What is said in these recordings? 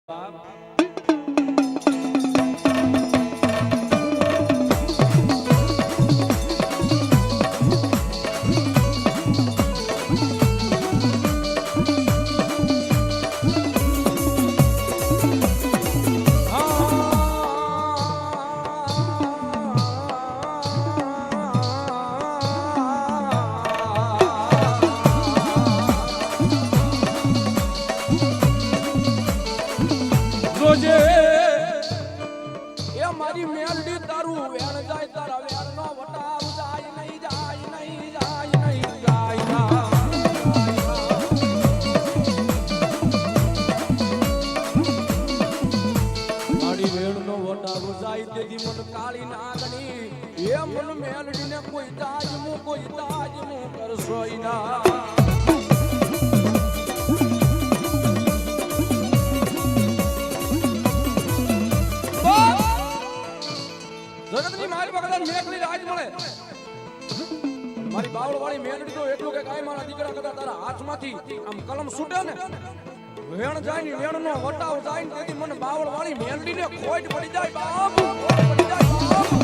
બાપ મારી મેલડી તારું વેણ જાય તારા વેણ નો વટાવ જાય નહીં જાય નહીં જાય નહીં જાય મારી વેણ નો વટાવ જાય તેથી મન કાળી નાગણી એ મન મેલડી ને કોઈ તાજ હું કરશો ના જગતની મારી વગર મેકલી રાજ મળે મારી બાવળ વાળી મેલડી તો એટલું કે કાઈ મારા દીકરા કદા તારા હાથમાંથી આમ કલમ છૂટે ને વેણ જાય ને વેણ નો વટાવ જાય ને તેથી મને બાવળ વાળી મેલડી ને ખોટ પડી જાય બાપ પડી જાય બાપ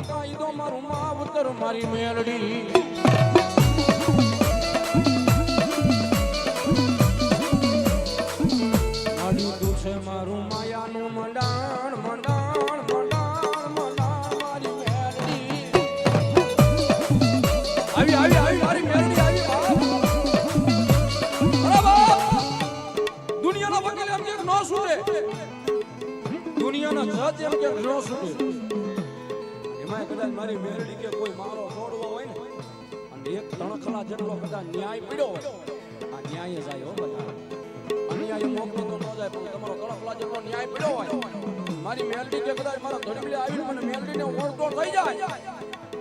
કાયદો મારું માવતર મારી મેલડી મારી તું છે મારું માયાનું મંડાણ મંડાણ મંડાણ મંડાણ મારી મેલડી આવી મારી મેલડી આવી બરાબર દુનિયાના વકીલ એમ કે ન છૂટે દુનિયાના જજ એમ કે ન છૂટે કદાચ મારી મેરડી કે કોઈ મારો છોડવો હોય ને અને એક તણખલા જેટલો કદાચ ન્યાય પડ્યો હોય આ ન્યાય જાય હો બધા અન્યાય મોકલી તો ન જાય પણ તમારો તણખલા જેટલો ન્યાય પડ્યો હોય મારી મેરડી કે કદાચ મારા ધડબીલે આવીને મને મેરડીને ઓળતોડ થઈ જાય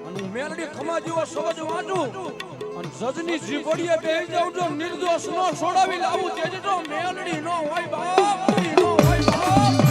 અને હું મેરડી ખમા જેવો શબ્દ વાંચું અને જજની જીભડીએ બેહી જાઉં જો નિર્દોષ નો છોડાવી લાવું તેજ તો મેરડી નો હોય બાપ નો હોય બાપ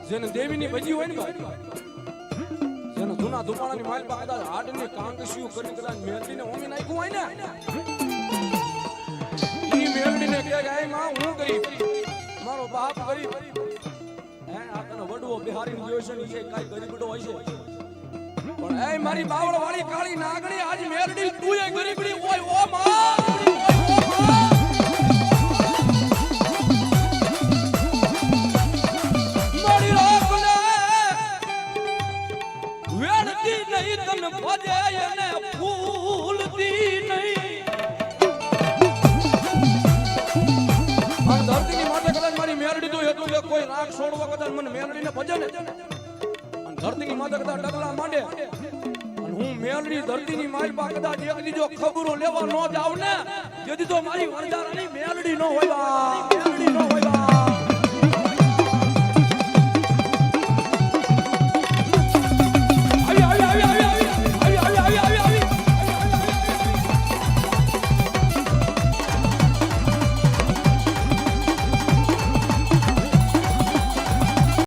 જેને દેવીની ભજી હોય ને જેને જૂના ધુમાડાની માલ પાકડા હાડની કાંગસ્યું કરી કદાચ મેલડીને ઓમી નાખ્યું હોય ને ઈ મેલડીને કહે ગાય માં હું ગરીબ મારો બાપ ગરીબ હે આ તને વડવો બિહારી ગયો છે ને એ કાઈ ગરીબડો હોય છે પણ એ મારી બાવળ વાળી કાળી નાગણી આજ મેલડી તું એ ગરીબડી હોય ઓ માં કોઈ રાગ છોડવા કદાચ મને મેલડીને ભજે ને અને ધરતીની માથે કદાચ ડગલા માંડે અને હું મેલડી ધરતીની માલ પા કદાચ એક દીજો ખબરો લેવા ન જાવ ને જેથી તો મારી વરદારાની મેલડી ન હોય મેલડી ન હોય